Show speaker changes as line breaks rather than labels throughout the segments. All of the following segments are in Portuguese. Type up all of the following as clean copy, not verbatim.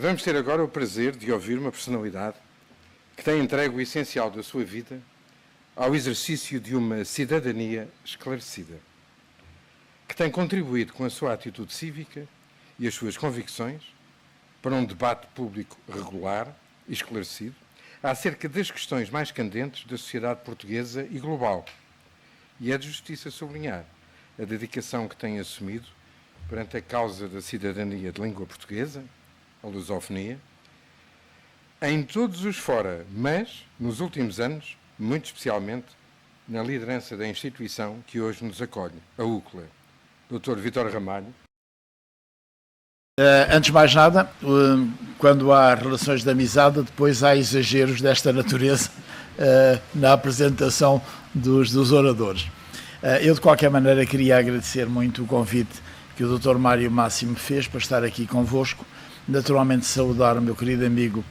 Vamos ter agora o prazer de ouvir uma personalidade que tem entregue o essencial da sua vida ao exercício de uma cidadania esclarecida, que tem contribuído com a sua atitude cívica e as suas convicções para um debate público regular e esclarecido acerca das questões mais candentes da sociedade portuguesa e global. E é de justiça sublinhar a dedicação que tem assumido perante a causa da cidadania de língua portuguesa, a lusofonia, em todos os fora, mas, nos últimos anos, muito especialmente, na liderança da instituição que hoje nos acolhe, a UCLA. Dr. Vítor Ramalho.
Antes de mais nada, quando há relações de amizade, depois há exageros desta natureza na apresentação dos oradores. Eu, de qualquer maneira, queria agradecer muito o convite que o Dr. Mário Máximo fez para estar aqui convosco. Naturalmente, saudar o meu querido amigo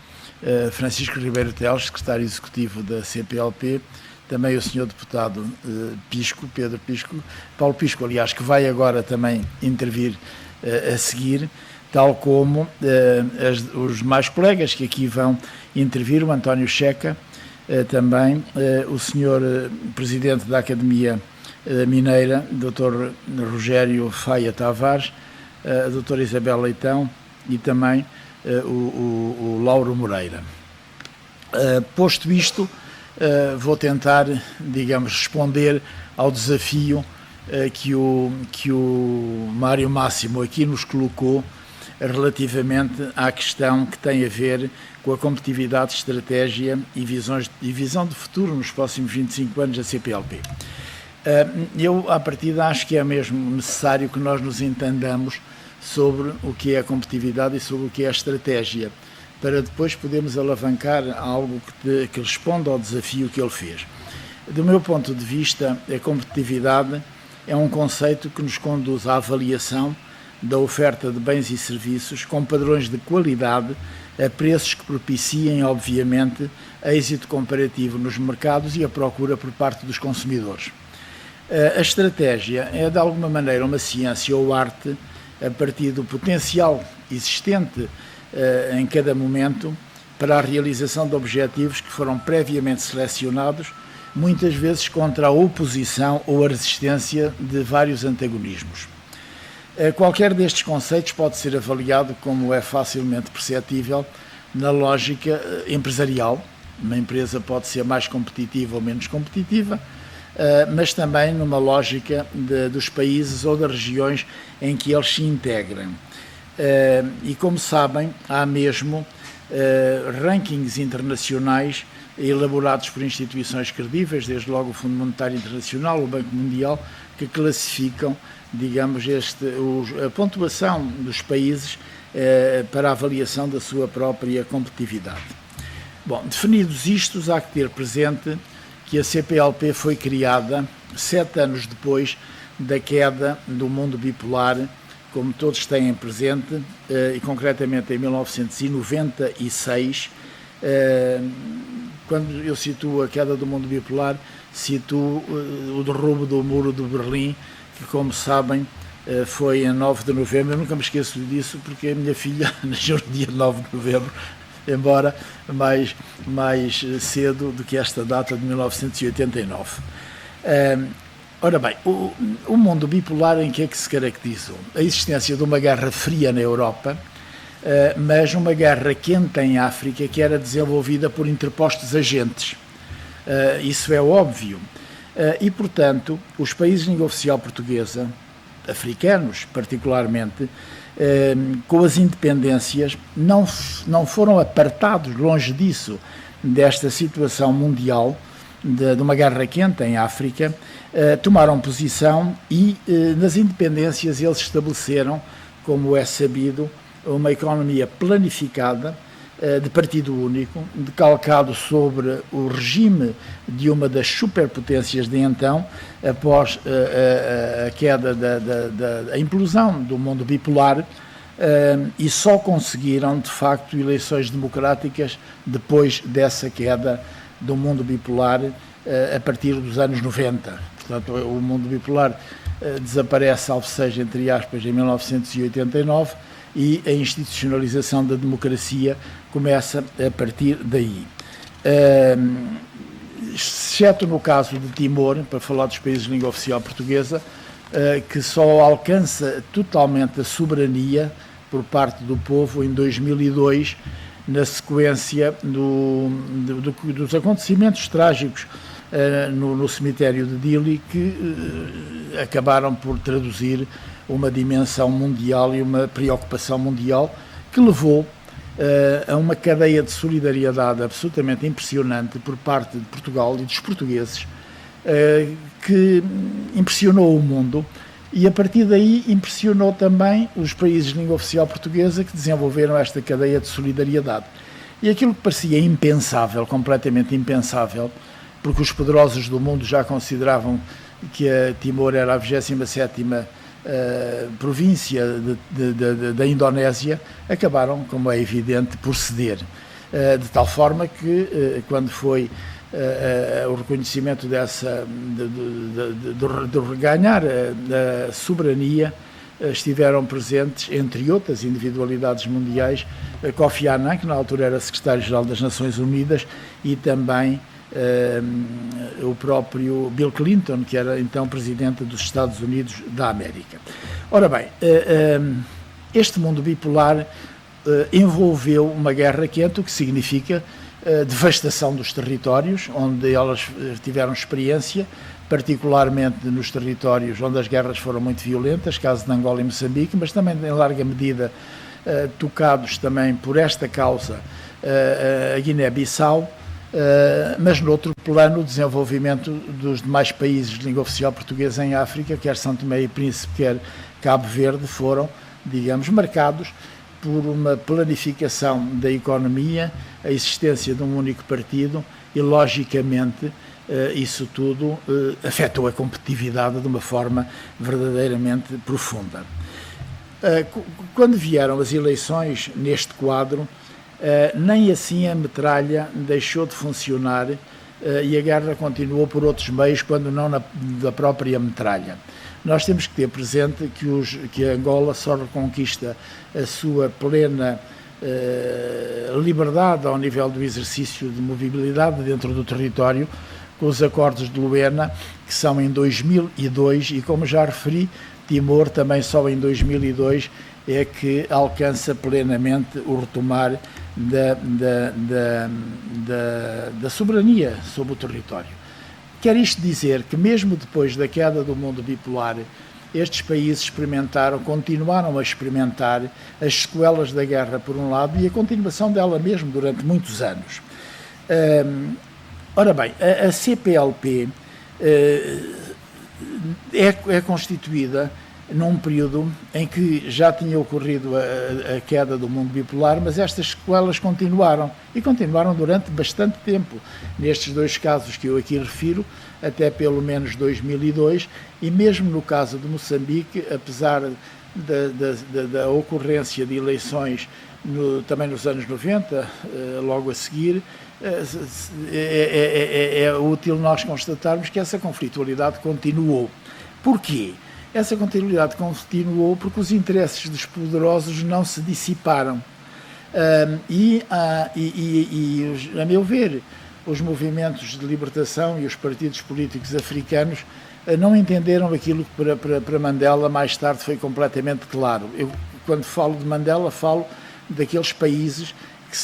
Francisco Ribeiro Teles, secretário executivo da CPLP, também o Sr. Deputado Pedro Pisco, Paulo Pisco, aliás, que vai agora também intervir a seguir, tal como os demais colegas que aqui vão intervir, o António Checa, também o Sr. Presidente da Academia Mineira, Dr. Rogério Faia Tavares, a Dra. Isabel Leitão e também o Lauro Moreira. Posto isto, vou tentar, digamos, responder ao desafio que o Mário Máximo aqui nos colocou relativamente à questão que tem a ver com a competitividade, estratégia e visão de futuro nos próximos 25 anos da CPLP. Eu, à partida, acho que é mesmo necessário que nós nos entendamos sobre o que é a competitividade e sobre o que é a estratégia, para depois podermos alavancar algo que responda ao desafio que ele fez. Do meu ponto de vista, a competitividade é um conceito que nos conduz à avaliação da oferta de bens e serviços com padrões de qualidade a preços que propiciem, obviamente, êxito comparativo nos mercados e a procura por parte dos consumidores. A estratégia é, de alguma maneira, uma ciência ou arte a partir do potencial existente em cada momento para a realização de objetivos que foram previamente selecionados, muitas vezes contra a oposição ou a resistência de vários antagonismos. Qualquer destes conceitos pode ser avaliado, como é facilmente perceptível, na lógica empresarial. Uma empresa pode ser mais competitiva ou menos competitiva, mas também numa lógica dos países ou das regiões em que eles se integram. E como sabem, há mesmo rankings internacionais elaborados por instituições credíveis, desde logo o Fundo Monetário Internacional, o Banco Mundial, que classificam, digamos, a pontuação dos países para a avaliação da sua própria competitividade. Bom, definidos istos, há que ter presente que a CPLP foi criada 7 anos depois da queda do mundo bipolar, como todos têm presente, e concretamente em 1996, quando eu situo a queda do mundo bipolar, situo o derrubo do muro de Berlim, que, como sabem, foi em 9 de novembro. Eu nunca me esqueço disso, porque a minha filha nasceu no dia 9 de novembro, embora mais cedo do que esta data de 1989. Ora bem, o mundo bipolar em que é que se caracterizou? A existência de uma guerra fria na Europa, mas uma guerra quente em África, que era desenvolvida por interpostos agentes. Isso é óbvio. E, portanto, os países de língua oficial portuguesa, africanos particularmente, com as independências, não foram apartados, longe disso, desta situação mundial, de uma guerra quente em África, tomaram posição e, nas independências, eles estabeleceram, como é sabido, uma economia planificada, de partido único, decalcado sobre o regime de uma das superpotências de então, após a queda a implosão do mundo bipolar, e só conseguiram, de facto, eleições democráticas depois dessa queda do mundo bipolar, a partir dos anos 90. Portanto, o mundo bipolar desaparece, salvo seja, entre aspas, em 1989, e a institucionalização da democracia começa a partir daí. Exceto no caso de Timor, para falar dos países de língua oficial portuguesa, que só alcança totalmente a soberania por parte do povo em 2002, na sequência dos acontecimentos trágicos no cemitério de Dili, que acabaram por traduzir uma dimensão mundial e uma preocupação mundial que levou a uma cadeia de solidariedade absolutamente impressionante por parte de Portugal e dos portugueses, que impressionou o mundo e a partir daí impressionou também os países de língua oficial portuguesa que desenvolveram esta cadeia de solidariedade. E aquilo que parecia impensável, completamente impensável, porque os poderosos do mundo já consideravam que a Timor era a 27ª província da Indonésia, acabaram, como é evidente, por ceder. De tal forma que, quando foi o reconhecimento de reganhar a soberania, estiveram presentes, entre outras individualidades mundiais, Kofi Annan, que na altura era secretário-geral das Nações Unidas, e também o próprio Bill Clinton, que era então presidente dos Estados Unidos da América. Ora bem, este mundo bipolar envolveu uma guerra quente, o que significa devastação dos territórios, onde elas tiveram experiência, particularmente nos territórios onde as guerras foram muito violentas, caso de Angola e Moçambique, mas também em larga medida tocados também por esta causa a Guiné-Bissau, mas noutro plano o desenvolvimento dos demais países de língua oficial portuguesa em África, quer São Tomé e Príncipe, quer Cabo Verde, foram, digamos, marcados por uma planificação da economia, a existência de um único partido e, logicamente, isso tudo afetou a competitividade de uma forma verdadeiramente profunda. Quando vieram as eleições neste quadro, nem assim a metralha deixou de funcionar e a guerra continuou por outros meios, quando não da própria metralha. Nós temos que ter presente que a Angola só reconquista a sua plena liberdade ao nível do exercício de mobilidade dentro do território com os acordos de Luena, que são em 2002, e como já referi, Timor também só em 2002 é que alcança plenamente o retomar da soberania sobre o território. Quer isto dizer que mesmo depois da queda do mundo bipolar, estes países continuaram a experimentar as sequelas da guerra por um lado e a continuação dela mesmo durante muitos anos. Ora bem, a CPLP é constituída num período em que já tinha ocorrido a queda do mundo bipolar, mas estas sequelas continuaram durante bastante tempo. Nestes dois casos que eu aqui refiro, até pelo menos 2002, e mesmo no caso de Moçambique, apesar da ocorrência de eleições também nos anos 90, logo a seguir, é útil nós constatarmos que essa conflitualidade continuou. Porquê? Essa continuidade continuou porque os interesses dos poderosos não se dissiparam. A meu ver, os movimentos de libertação e os partidos políticos africanos não entenderam aquilo que para Mandela mais tarde foi completamente claro. Eu, quando falo de Mandela, falo daqueles países que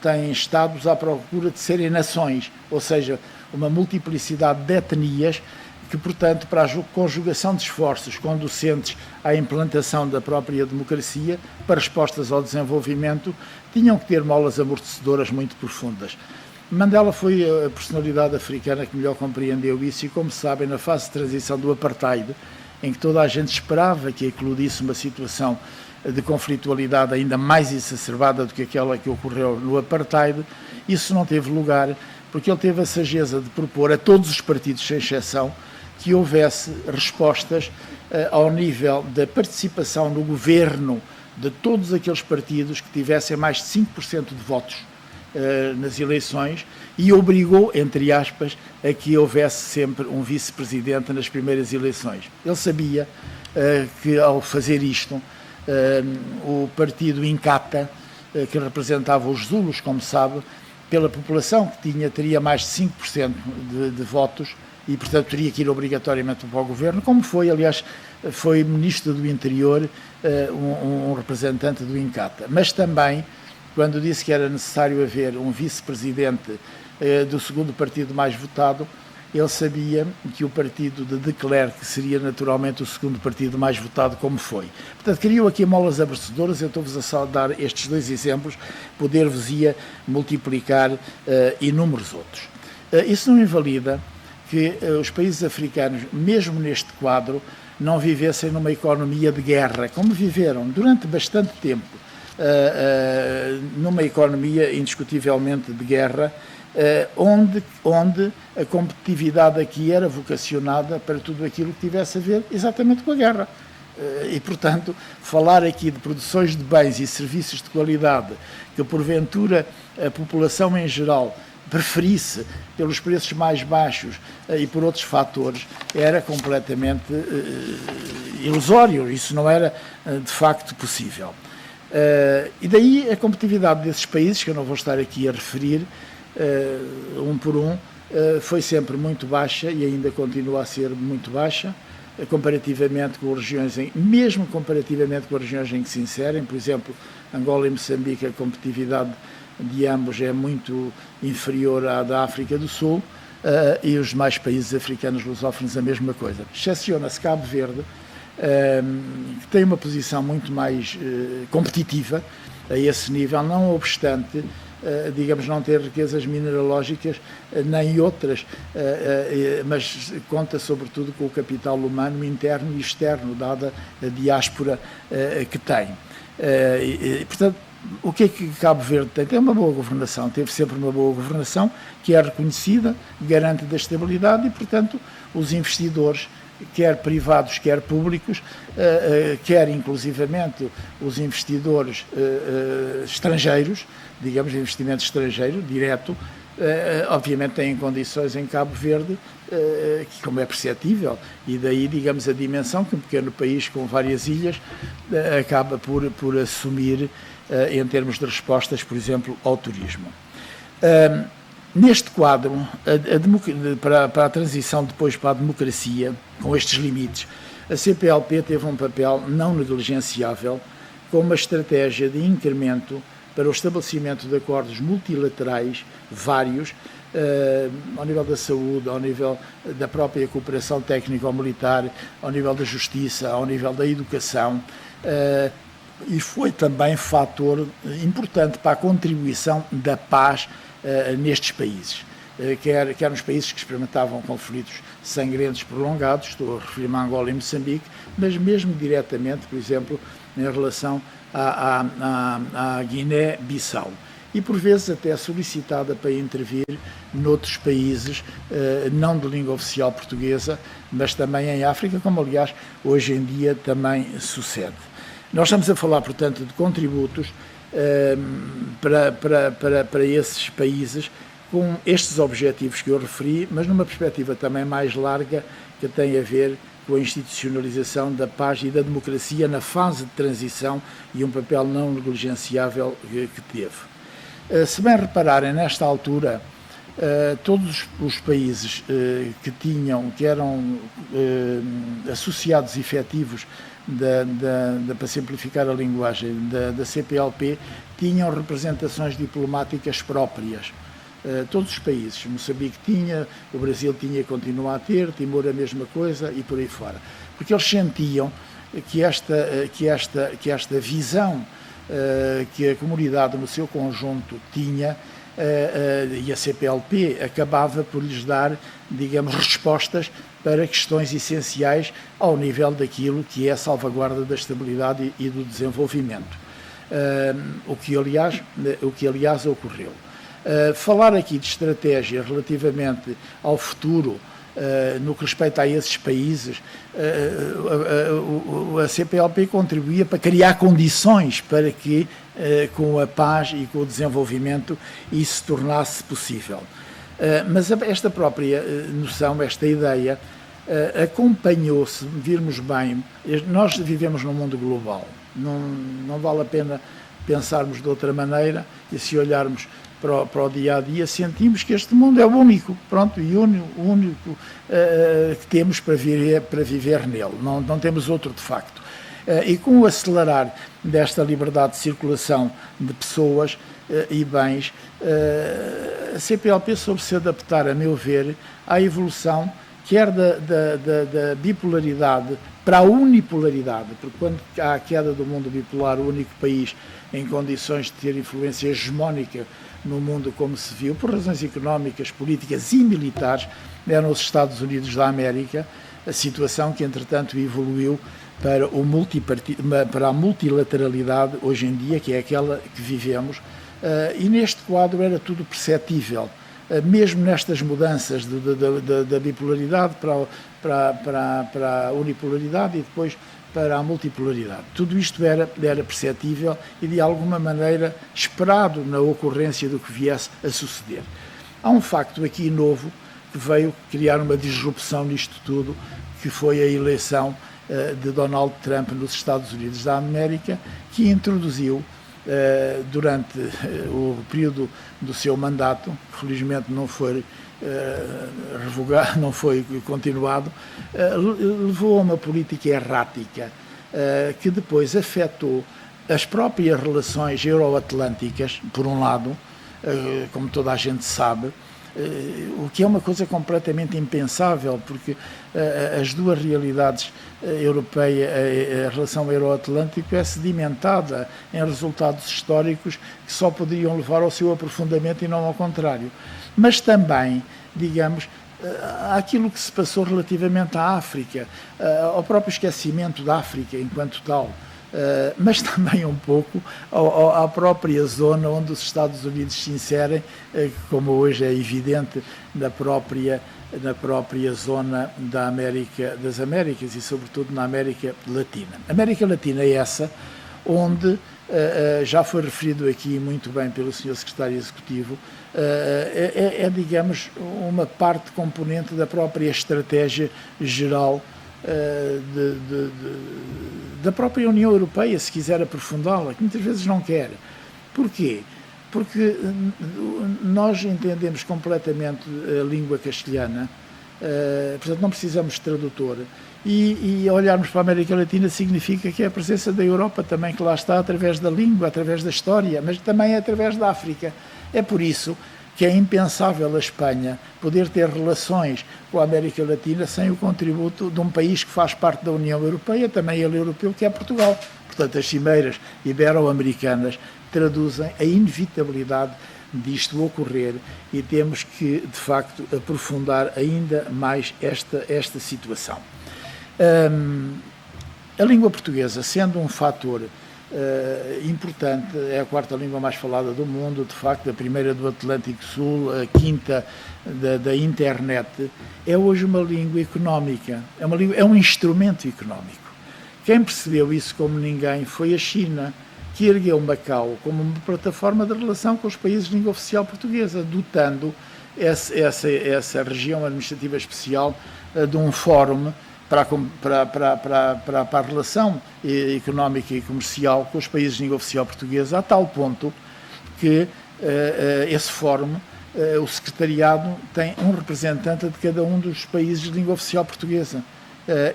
têm estados à procura de serem nações, ou seja, uma multiplicidade de etnias que, portanto, para a conjugação de esforços conducentes à implantação da própria democracia, para respostas ao desenvolvimento, tinham que ter molas amortecedoras muito profundas. Mandela foi a personalidade africana que melhor compreendeu isso e, como sabem, na fase de transição do apartheid, em que toda a gente esperava que eclodisse uma situação de conflitualidade ainda mais exacerbada do que aquela que ocorreu no apartheid, isso não teve lugar, porque ele teve a sageza de propor a todos os partidos, sem exceção, que houvesse respostas ao nível da participação no governo de todos aqueles partidos que tivessem mais de 5% de votos nas eleições, e obrigou, entre aspas, a que houvesse sempre um vice-presidente nas primeiras eleições. Ele sabia que, ao fazer isto, o partido Inkatha, que representava os Zulus, como sabe, pela população que teria mais de 5% de votos e, portanto, teria que ir obrigatoriamente para o governo, como foi, aliás, foi ministro do Interior, um representante do Inkatha. Mas também, quando disse que era necessário haver um vice-presidente do segundo partido mais votado, ele sabia que o partido de De Klerk seria naturalmente o segundo partido mais votado, como foi. Portanto, criou aqui molas aborrecedoras. Eu estou-vos a dar estes dois exemplos, poder-vos-ia multiplicar inúmeros outros. Isso não invalida que os países africanos, mesmo neste quadro, não vivessem numa economia de guerra, como viveram durante bastante tempo, numa economia indiscutivelmente de guerra, onde a competitividade aqui era vocacionada para tudo aquilo que tivesse a ver exatamente com a guerra. E, portanto, falar aqui de produções de bens e serviços de qualidade que, porventura, a população em geral preferisse pelos preços mais baixos e por outros fatores, era completamente ilusório. Isso não era, de facto, possível. E daí a competitividade desses países, que eu não vou estar aqui a referir, um por um, foi sempre muito baixa e ainda continua a ser muito baixa, comparativamente com regiões, mesmo comparativamente com as regiões em que se inserem. Por exemplo, Angola e Moçambique, a competitividade de ambos é muito inferior à da África do Sul, e os demais países africanos lusófonos a mesma coisa. Excepciona-se Cabo Verde, que tem uma posição muito mais competitiva a esse nível, não obstante, digamos, não ter riquezas mineralógicas nem outras, mas conta sobretudo com o capital humano interno e externo, dada a diáspora que tem. Portanto, o que é que Cabo Verde tem? Tem uma boa governação, teve sempre uma boa governação, que é reconhecida, garante da estabilidade e, portanto, os investidores, quer privados, quer públicos, quer inclusivamente os investidores estrangeiros, digamos, investimento estrangeiro, direto, obviamente têm condições em Cabo Verde, que, como é perceptível, e daí, digamos, a dimensão que um pequeno país com várias ilhas acaba por assumir em termos de respostas, por exemplo, ao turismo. Neste quadro, para a transição depois para a democracia, com estes limites, a CPLP teve um papel não negligenciável, com uma estratégia de incremento para o estabelecimento de acordos multilaterais, vários, ao nível da saúde, ao nível da própria cooperação técnico-militar, ao nível da justiça, ao nível da educação, e foi também fator importante para a contribuição da paz nestes países, quer nos países que experimentavam conflitos sangrentos prolongados, estou a referir-me a Angola e Moçambique, mas mesmo diretamente, por exemplo, em relação à Guiné-Bissau. E por vezes até solicitada para intervir noutros países, não de língua oficial portuguesa, mas também em África, como aliás hoje em dia também sucede. Nós estamos a falar, portanto, de contributos para esses países com estes objetivos que eu referi, mas numa perspectiva também mais larga, que tem a ver com a institucionalização da paz e da democracia na fase de transição e um papel não negligenciável que teve. Se bem repararem, nesta altura, todos os países que eram associados efetivos para simplificar a linguagem, da CPLP, tinham representações diplomáticas próprias. Todos os países, Moçambique tinha, o Brasil tinha e continua a ter, Timor a mesma coisa e por aí fora. Porque eles sentiam que esta visão que a comunidade no seu conjunto tinha, e a CPLP acabava por lhes dar, digamos, respostas para questões essenciais ao nível daquilo que é a salvaguarda da estabilidade e do desenvolvimento, o que aliás ocorreu. Falar aqui de estratégia relativamente ao futuro, no que respeita a esses países, a CPLP contribuía para criar condições para que, com a paz e com o desenvolvimento, isso se tornasse possível. Mas esta própria noção, esta ideia, acompanhou-se, virmos bem, nós vivemos num mundo global, Não vale a pena pensarmos de outra maneira, e se olharmos para o dia a dia, sentimos que este mundo é o único, pronto, e o único que temos para viver nele, não temos outro de facto. E com o acelerar desta liberdade de circulação de pessoas e bens, a CPLP soube se adaptar, a meu ver, à evolução, quer da bipolaridade para a unipolaridade, porque quando há a queda do mundo bipolar, o único país em condições de ter influência hegemónica no mundo, como se viu, por razões económicas, políticas e militares, eram os Estados Unidos da América, a situação que, entretanto, evoluiu para a multilateralidade hoje em dia, que é aquela que vivemos, e neste quadro era tudo perceptível, mesmo nestas mudanças da bipolaridade para a unipolaridade e depois para a multipolaridade. Tudo isto era perceptível e, de alguma maneira, esperado na ocorrência do que viesse a suceder. Há um facto aqui novo que veio criar uma disrupção nisto tudo, que foi a eleição de Donald Trump nos Estados Unidos da América, que introduziu, durante o período do seu mandato, que felizmente não foi revogado, não foi continuado, levou a uma política errática que depois afetou as próprias relações euroatlânticas, por um lado, como toda a gente sabe, o que é uma coisa completamente impensável, porque as duas realidades europeia, a relação euroatlântica é sedimentada em resultados históricos que só poderiam levar ao seu aprofundamento e não ao contrário. Mas também, digamos, àquilo que se passou relativamente à África, ao próprio esquecimento da África enquanto tal, mas também um pouco à própria zona onde os Estados Unidos se inserem, como hoje é evidente, na própria zona das Américas e, sobretudo, na América Latina. A América Latina é essa onde, já foi referido aqui muito bem pelo Sr. Secretário Executivo, digamos, uma parte componente da própria estratégia geral da própria União Europeia, se quiser aprofundá-la, que muitas vezes não quer. Porquê? Porque nós entendemos completamente a língua castelhana, portanto não precisamos de tradutor, e olharmos para a América Latina significa que é a presença da Europa também que lá está, através da língua, através da história, mas também através da África. É por isso que é impensável a Espanha poder ter relações com a América Latina sem o contributo de um país que faz parte da União Europeia, também ele europeu, que é Portugal. Portanto, as cimeiras ibero-americanas traduzem a inevitabilidade disto ocorrer e temos que, de facto, aprofundar ainda mais esta situação. A língua portuguesa, sendo um fator importante, é a quarta língua mais falada do mundo, de facto, a primeira do Atlântico Sul, a quinta da internet, é hoje uma língua económica, é um instrumento económico. Quem percebeu isso como ninguém foi a China, que ergueu Macau como uma plataforma de relação com os países de língua oficial portuguesa, dotando essa região administrativa especial de um fórum para a relação económica e comercial com os países de língua oficial portuguesa, a tal ponto que esse fórum, o secretariado, tem um representante de cada um dos países de língua oficial portuguesa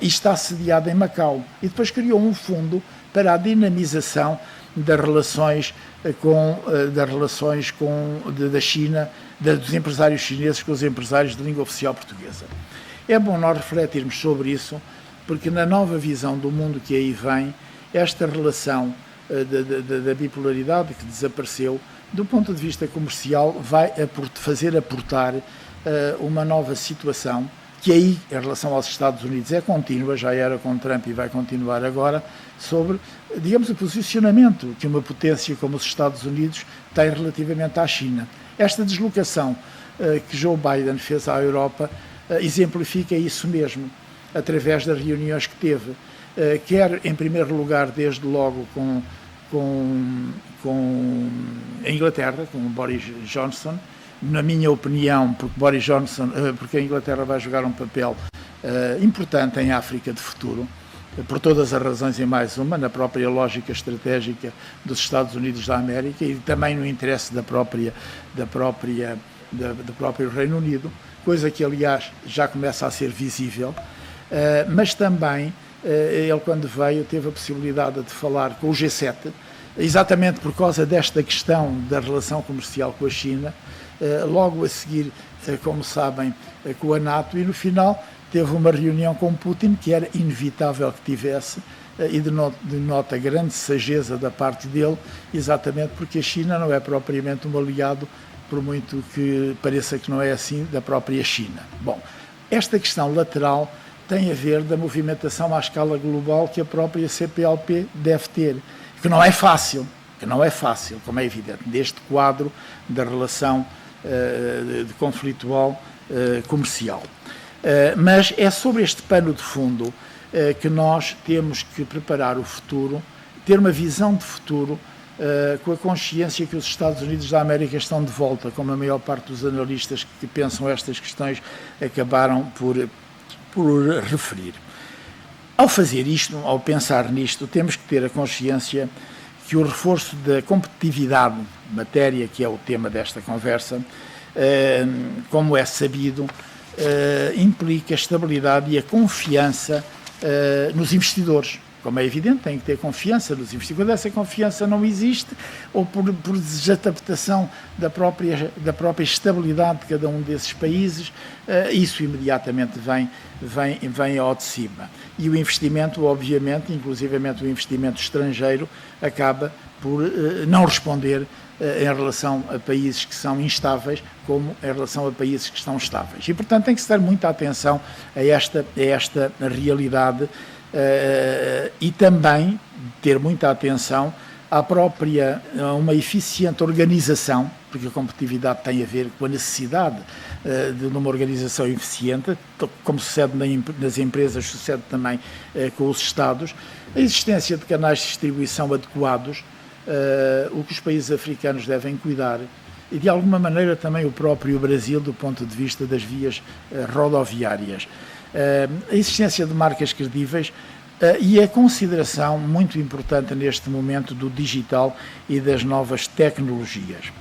e está sediado em Macau. E depois criou um fundo para a dinamização das relações da China, dos empresários chineses com os empresários de língua oficial portuguesa. É bom nós refletirmos sobre isso, porque na nova visão do mundo que aí vem, esta relação da bipolaridade que desapareceu, do ponto de vista comercial, vai fazer aportar uma nova situação, que aí, em relação aos Estados Unidos, é contínua, já era com Trump e vai continuar agora, sobre, digamos, o posicionamento que uma potência como os Estados Unidos tem relativamente à China. Esta deslocação que Joe Biden fez à Europa exemplifica isso mesmo, através das reuniões que teve, quer em primeiro lugar, desde logo, com a Inglaterra, com o Boris Johnson, na minha opinião, porque a Inglaterra vai jogar um papel importante em África de futuro, por todas as razões e mais uma, na própria lógica estratégica dos Estados Unidos da América e também no interesse do próprio Reino Unido, coisa que, aliás, já começa a ser visível, mas também ele, quando veio, teve a possibilidade de falar com o G7, exatamente por causa desta questão da relação comercial com a China, logo a seguir, como sabem, com a NATO, e no final teve uma reunião com Putin, que era inevitável que tivesse, e denota grande sageza da parte dele, exatamente porque a China não é propriamente um aliado, por muito que pareça que não é assim, da própria China. Bom, esta questão lateral tem a ver da movimentação à escala global que a própria CPLP deve ter, que não é fácil, como é evidente, deste quadro da relação de conflitual comercial. Mas é sobre este pano de fundo que nós temos que preparar o futuro, ter uma visão de futuro com a consciência que os Estados Unidos da América estão de volta, como a maior parte dos analistas que pensam estas questões acabaram por referir. Ao fazer isto, ao pensar nisto, temos que ter a consciência que o reforço da competitividade, matéria que é o tema desta conversa, como é sabido, implica a estabilidade e a confiança nos investidores. Como é evidente, tem que ter confiança nos investidores. Quando essa confiança não existe, ou por desadaptação da própria estabilidade de cada um desses países, isso imediatamente vem ao de cima. E o investimento, obviamente, inclusivamente o investimento estrangeiro, acaba por não responder em relação a países que são instáveis, como em relação a países que estão estáveis. E, portanto, tem que se dar muita atenção a esta realidade e também ter muita atenção a uma eficiente organização, porque a competitividade tem a ver com a necessidade de uma organização eficiente, como sucede nas empresas, sucede também com os Estados, a existência de canais de distribuição adequados, o que os países africanos devem cuidar, e de alguma maneira também o próprio Brasil, do ponto de vista das vias rodoviárias. A existência de marcas credíveis e a consideração muito importante neste momento do digital e das novas tecnologias.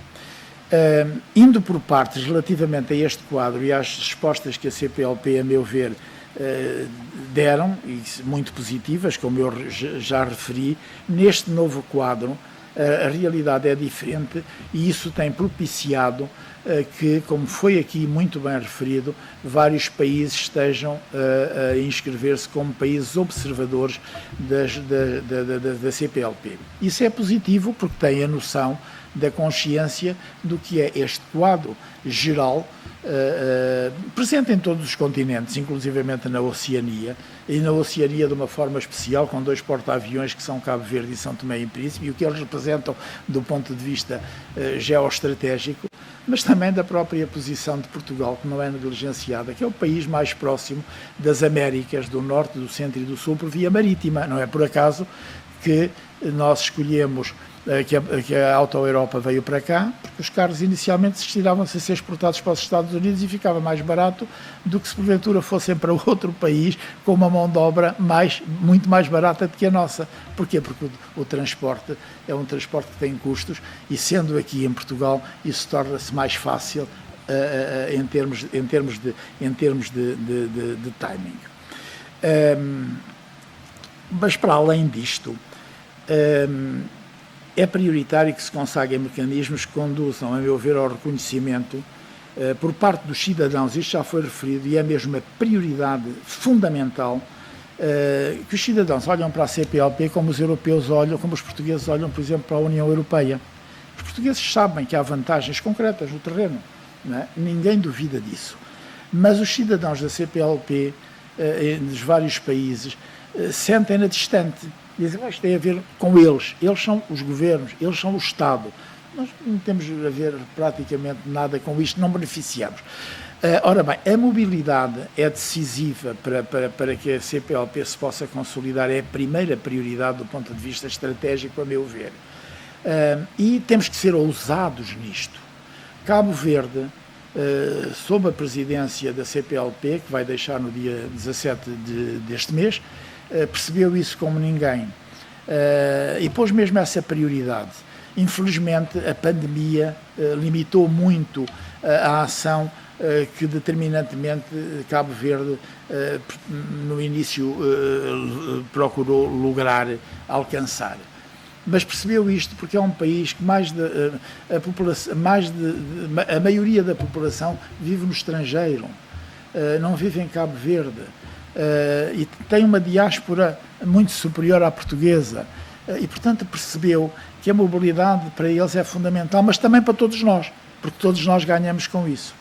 Indo por partes relativamente a este quadro e às respostas que a CPLP, a meu ver, deram, e muito positivas, como eu já referi, neste novo quadro, a realidade é diferente e isso tem propiciado que, como foi aqui muito bem referido, vários países estejam a inscrever-se como países observadores da CPLP. Isso é positivo porque tem a noção da consciência do que é este quadro geral presente em todos os continentes, inclusivamente na Oceania, e na Oceania de uma forma especial, com dois porta-aviões que são Cabo Verde e São Tomé e Príncipe, e o que eles representam do ponto de vista geoestratégico, mas também da própria posição de Portugal, que não é negligenciada, que é o país mais próximo das Américas, do Norte, do Centro e do Sul, por via marítima. Não é por acaso que nós escolhemos que a Auto-Europa veio para cá, porque os carros inicialmente destinavam-se a ser exportados para os Estados Unidos e ficava mais barato do que se porventura fossem para outro país com uma mão de obra muito mais barata do que a nossa. Porquê? Porque o transporte é um transporte que tem custos e, sendo aqui em Portugal, isso torna-se mais fácil em termos de timing. Mas, para além disto, é prioritário que se consagrem mecanismos que conduzam, a meu ver, ao reconhecimento por parte dos cidadãos, isto já foi referido, e é mesmo uma prioridade fundamental, que os cidadãos olham para a CPLP como os europeus olham, como os portugueses olham, por exemplo, para a União Europeia. Os portugueses sabem que há vantagens concretas no terreno, não é? Ninguém duvida disso. Mas os cidadãos da CPLP, nos vários países, sentem-na distante. Dizem, isto tem a ver com eles são os governos, eles são o Estado. Nós não temos a ver praticamente nada com isto, não beneficiamos. Ora bem, a mobilidade é decisiva para que a CPLP se possa consolidar, é a primeira prioridade do ponto de vista estratégico, a meu ver. E temos que ser ousados nisto. Cabo Verde, sob a presidência da CPLP, que vai deixar no dia 17 deste mês, percebeu isso como ninguém e pôs mesmo essa prioridade. Infelizmente, a pandemia limitou muito a ação que determinantemente Cabo Verde no início procurou lograr alcançar. Mas percebeu isto porque é um país que a maioria da população vive no estrangeiro, não vive em Cabo Verde, e tem uma diáspora muito superior à portuguesa, e portanto percebeu que a mobilidade para eles é fundamental, mas também para todos nós, porque todos nós ganhamos com isso.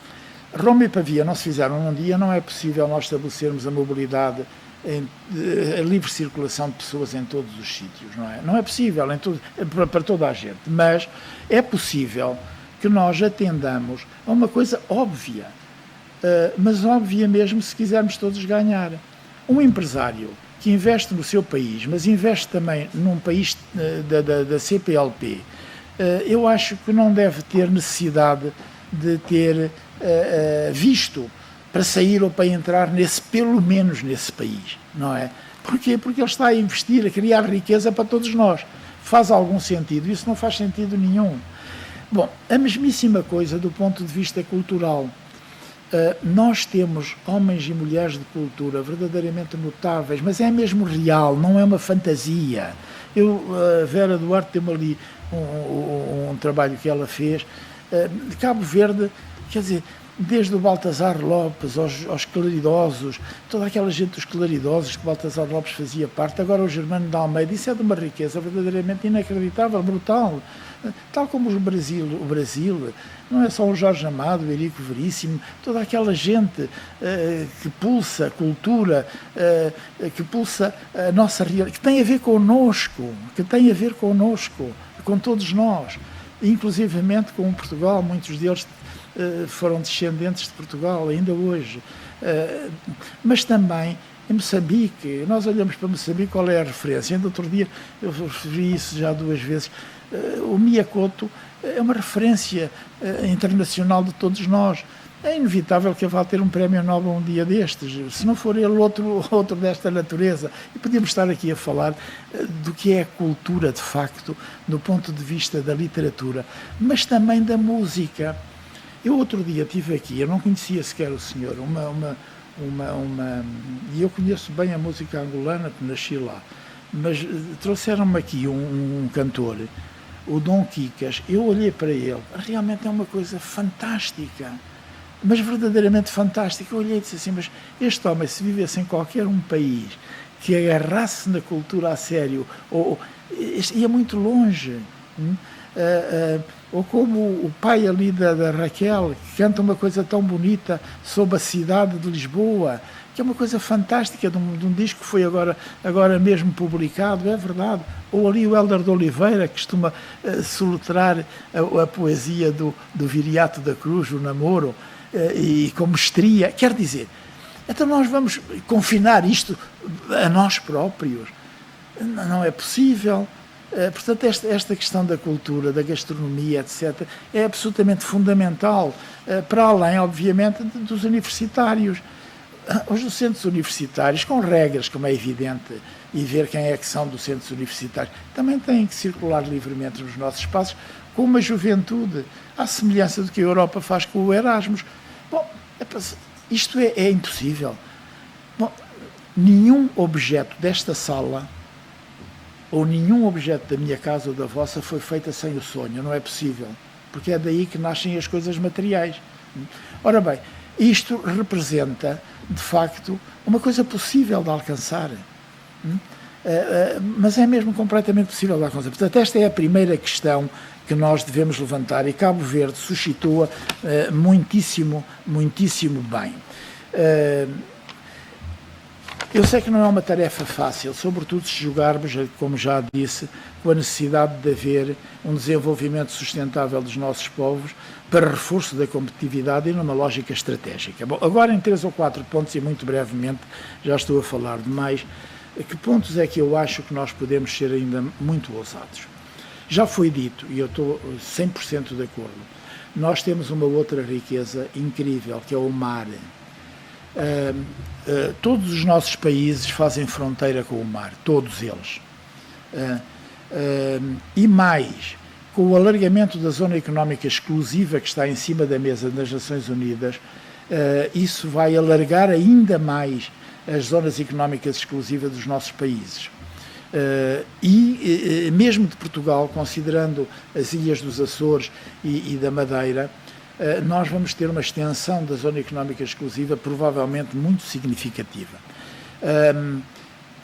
Roma e Pavia não se fizeram num dia, não é possível nós estabelecermos a mobilidade, a livre circulação de pessoas em todos os sítios, não é? Não é possível para toda a gente, mas é possível que nós atendamos a uma coisa óbvia, mas óbvia mesmo se quisermos todos ganhar. Um empresário que investe no seu país, mas investe também num país da CPLP, eu acho que não deve ter necessidade de ter visto para sair ou para entrar pelo menos nesse país, não é? Porquê? Porque ele está a investir, a criar riqueza para todos nós. Faz algum sentido? Isso não faz sentido nenhum. Bom, a mesmíssima coisa do ponto de vista cultural. Nós temos homens e mulheres de cultura verdadeiramente notáveis, mas é mesmo real, não é uma fantasia. A Vera Duarte tem-me ali um trabalho que ela fez. De Cabo Verde, quer dizer, desde o Baltasar Lopes aos claridosos, toda aquela gente dos claridosos que Baltasar Lopes fazia parte, agora o Germano de Almeida, isso é de uma riqueza verdadeiramente inacreditável, brutal. Tal como o Brasil, não é só o Jorge Amado, o Eurico Veríssimo, toda aquela gente que pulsa a cultura, que pulsa a nossa realidade, que tem a ver connosco, com todos nós, inclusivamente com Portugal. Muitos deles foram descendentes de Portugal, ainda hoje. Mas também em Moçambique, nós olhamos para Moçambique, qual é a referência? Ainda outro dia, eu referi isso já 2 vezes, o Miyakoto é uma referência internacional de todos nós. É inevitável que ele vá ter um prémio Nobel um dia destes, se não for ele outro desta natureza. E podíamos estar aqui a falar do que é a cultura, de facto, do ponto de vista da literatura, mas também da música. Eu outro dia estive aqui, eu não conhecia sequer o senhor, e eu conheço bem a música angolana, porque nasci lá, mas trouxeram-me aqui um cantor, o Dom Quicas. Eu olhei para ele, realmente é uma coisa fantástica, mas verdadeiramente fantástica. Eu olhei e disse assim, mas este homem, se vivesse em qualquer um país que agarrasse na cultura a sério, ia muito longe. Ou como o pai ali da Raquel, que canta uma coisa tão bonita sobre a cidade de Lisboa, que é uma coisa fantástica, de um disco que foi agora mesmo publicado, é verdade. Ou ali o Hélder de Oliveira, que costuma soletrar a poesia do Viriato da Cruz, o Namoro, e com mestria. Quer dizer, então nós vamos confinar isto a nós próprios? Não é possível. Portanto, esta questão da cultura, da gastronomia, etc., é absolutamente fundamental, para além, obviamente, dos universitários. Os docentes universitários, com regras, como é evidente, e ver quem é que são docentes universitários, também têm que circular livremente nos nossos espaços, com uma juventude, à semelhança do que a Europa faz com o Erasmus. Bom, isto é impossível. Bom, nenhum objeto desta sala, ou nenhum objeto da minha casa ou da vossa, foi feita sem o sonho, não é possível, porque é daí que nascem as coisas materiais. Ora bem, isto representa, de facto, uma coisa possível de alcançar, mas é mesmo completamente possível de alcançar. Portanto, esta é a primeira questão que nós devemos levantar, e Cabo Verde suscitou-a muitíssimo bem. Eu sei que não é uma tarefa fácil, sobretudo se jogarmos, como já disse, com a necessidade de haver um desenvolvimento sustentável dos nossos povos para reforço da competitividade e numa lógica estratégica. Bom, agora em 3 ou 4 pontos, e muito brevemente, já estou a falar demais, que pontos é que eu acho que nós podemos ser ainda muito ousados? Já foi dito, e eu estou 100% de acordo, nós temos uma outra riqueza incrível, que é o mar. Todos os nossos países fazem fronteira com o mar, todos eles. E mais, com o alargamento da zona económica exclusiva que está em cima da mesa das Nações Unidas, isso vai alargar ainda mais as zonas económicas exclusivas dos nossos países. E mesmo de Portugal, considerando as ilhas dos Açores e da Madeira, nós vamos ter uma extensão da zona económica exclusiva provavelmente muito significativa.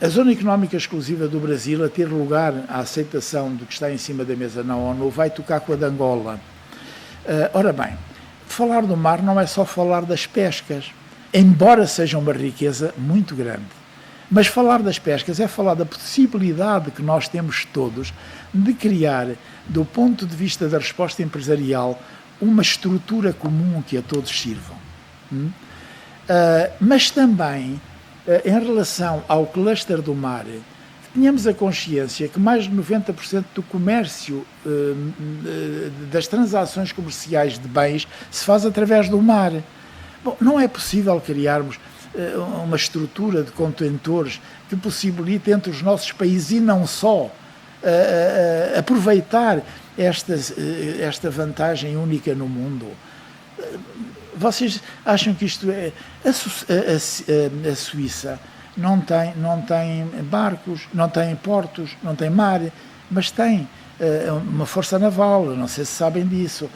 A zona económica exclusiva do Brasil, a ter lugar a aceitação do que está em cima da mesa na ONU, vai tocar com a de Angola. Ora bem, falar do mar não é só falar das pescas, embora seja uma riqueza muito grande. Mas falar das pescas é falar da possibilidade que nós temos todos de criar, do ponto de vista da resposta empresarial, uma estrutura comum que a todos sirvam. Mas também, em relação ao cluster do mar, tenhamos a consciência que mais de 90% do comércio, das transações comerciais de bens, se faz através do mar. Bom, não é possível criarmos uma estrutura de contentores que possibilite entre os nossos países e não só aproveitar esta vantagem única no mundo. Vocês acham que isto é... A Suíça não tem barcos, não tem portos, não tem mar, mas tem uma força naval, não sei se sabem disso,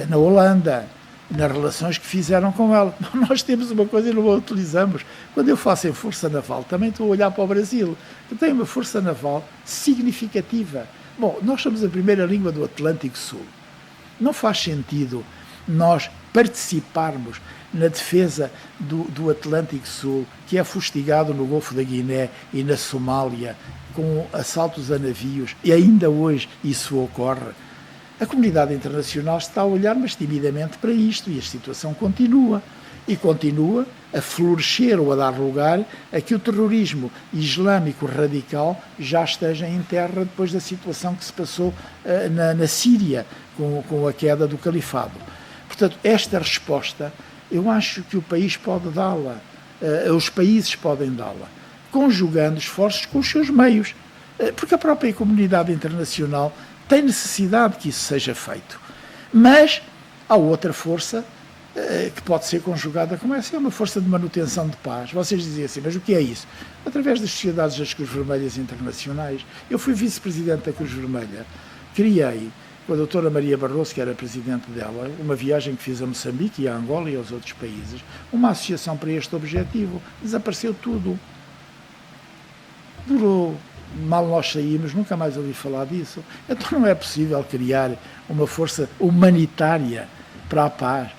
na Holanda, nas relações que fizeram com ela. Nós temos uma coisa e não a utilizamos. Quando eu faço em força naval, também estou a olhar para o Brasil, que tem uma força naval significativa. Bom, nós somos a primeira língua do Atlântico Sul. Não faz sentido nós participarmos na defesa do Atlântico Sul, que é fustigado no Golfo da Guiné e na Somália, com assaltos a navios, e ainda hoje isso ocorre. A comunidade internacional está a olhar, mas timidamente, para isto, e a situação continua. E continua a florescer ou a dar lugar a que o terrorismo islâmico radical já esteja em terra depois da situação que se passou na Síria, com a queda do califado. Portanto, esta resposta, eu acho que o país pode dá-la, os países podem dá-la, conjugando esforços com os seus meios, porque a própria comunidade internacional tem necessidade que isso seja feito. Mas há outra força que pode ser conjugada com essa, é uma força de manutenção de paz. Vocês diziam assim, mas o que é isso? Através das sociedades das Cruz Vermelhas Internacionais. Eu fui vice-presidente da Cruz Vermelha, criei, com a doutora Maria Barroso, que era presidente dela, uma viagem que fiz a Moçambique e a Angola e aos outros países, uma associação para este objetivo. Desapareceu tudo. Durou. Mal nós saímos, nunca mais ouvi falar disso. Então não é possível criar uma força humanitária para a paz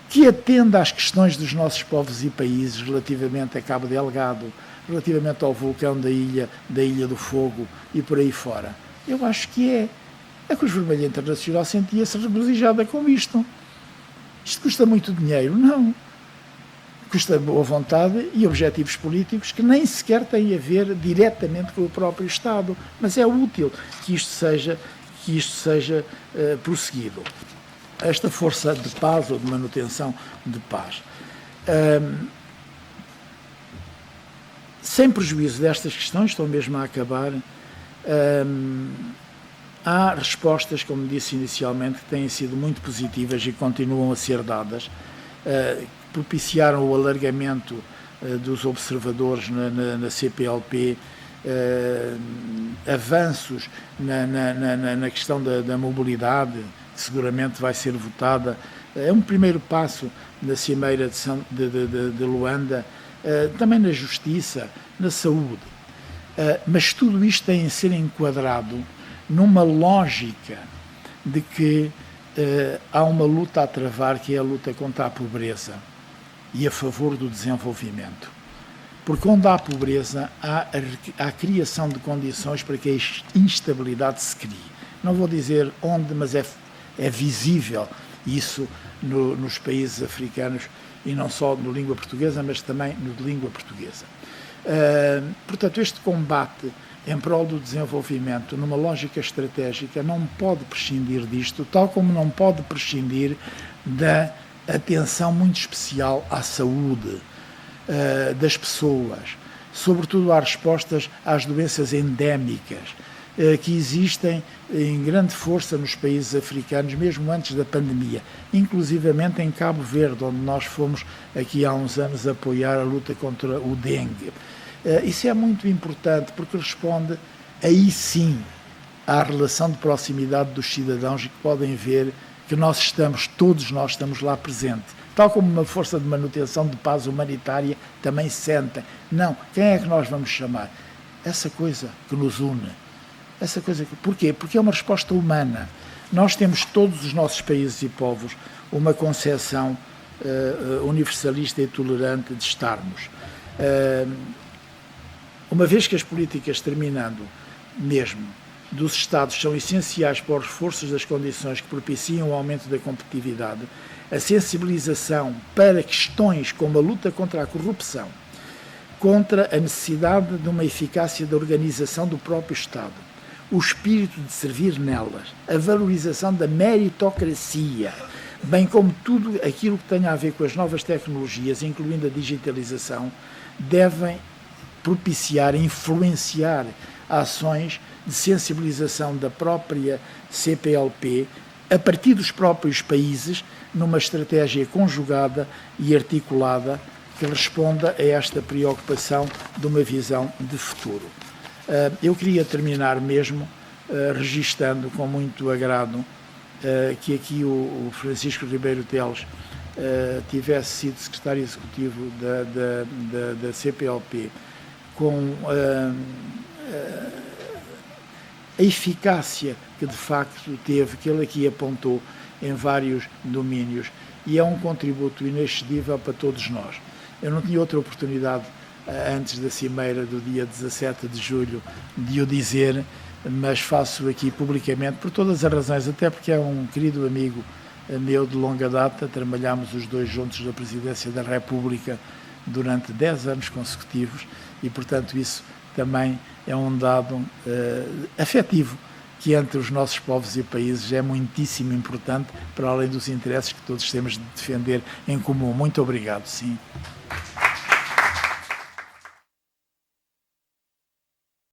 que atenda às questões dos nossos povos e países relativamente a Cabo Delgado, relativamente ao vulcão da Ilha do Fogo e por aí fora. Eu acho que é. A Cruz Vermelha Internacional sentia-se regozijada com isto. Isto custa muito dinheiro? Não. Custa boa vontade e objetivos políticos que nem sequer têm a ver diretamente com o próprio Estado, mas é útil que isto seja prosseguido. Esta força de paz ou de manutenção de paz. Sem prejuízo destas questões, estou mesmo a acabar, há respostas, como disse inicialmente, que têm sido muito positivas e continuam a ser dadas, propiciaram o alargamento dos observadores na CPLP, avanços na questão da mobilidade, que seguramente vai ser votada. É um primeiro passo na Cimeira de Luanda, também na justiça, na saúde. Mas tudo isto tem de ser enquadrado numa lógica de que há uma luta a travar, que é a luta contra a pobreza e a favor do desenvolvimento. Porque onde há pobreza, há a criação de condições para que a instabilidade se crie. Não vou dizer onde, mas é visível isso nos países africanos, e não só na língua portuguesa, mas também na língua portuguesa. Portanto, este combate em prol do desenvolvimento, numa lógica estratégica, não pode prescindir disto, tal como não pode prescindir da atenção muito especial à saúde. das pessoas, sobretudo às respostas às doenças endémicas, que existem em grande força nos países africanos, mesmo antes da pandemia, inclusivamente em Cabo Verde, onde nós fomos aqui há uns anos apoiar a luta contra o dengue. Isso é muito importante porque responde, aí sim, à relação de proximidade dos cidadãos e que podem ver que todos nós estamos lá presentes. Tal como uma força de manutenção de paz humanitária também sentem. Não, quem é que nós vamos chamar? Essa coisa que nos une. Porquê? Porque é uma resposta humana. Nós temos, todos os nossos países e povos, uma concepção universalista e tolerante de estarmos. Uma vez que as políticas, terminando mesmo, dos Estados são essenciais para os reforços das condições que propiciam o aumento da competitividade, a sensibilização para questões como a luta contra a corrupção, contra a necessidade de uma eficácia da organização do próprio Estado, o espírito de servir nelas, a valorização da meritocracia, bem como tudo aquilo que tenha a ver com as novas tecnologias, incluindo a digitalização, devem propiciar, influenciar ações de sensibilização da própria CPLP a partir dos próprios países, numa estratégia conjugada e articulada que responda a esta preocupação de uma visão de futuro. Eu queria terminar mesmo registando com muito agrado que aqui o Francisco Ribeiro Teles tivesse sido secretário executivo da CPLP com a eficácia que de facto teve, que ele aqui apontou em vários domínios, e é um contributo inexcedível para todos nós. Eu não tinha outra oportunidade antes da cimeira do dia 17 de julho de o dizer, mas faço aqui publicamente por todas as razões, até porque é um querido amigo meu de longa data, trabalhámos os dois juntos na Presidência da República durante 10 anos consecutivos e, portanto, isso também é um dado afetivo que entre os nossos povos e países é muitíssimo importante, para além dos interesses que todos temos de defender em comum. Muito obrigado, sim.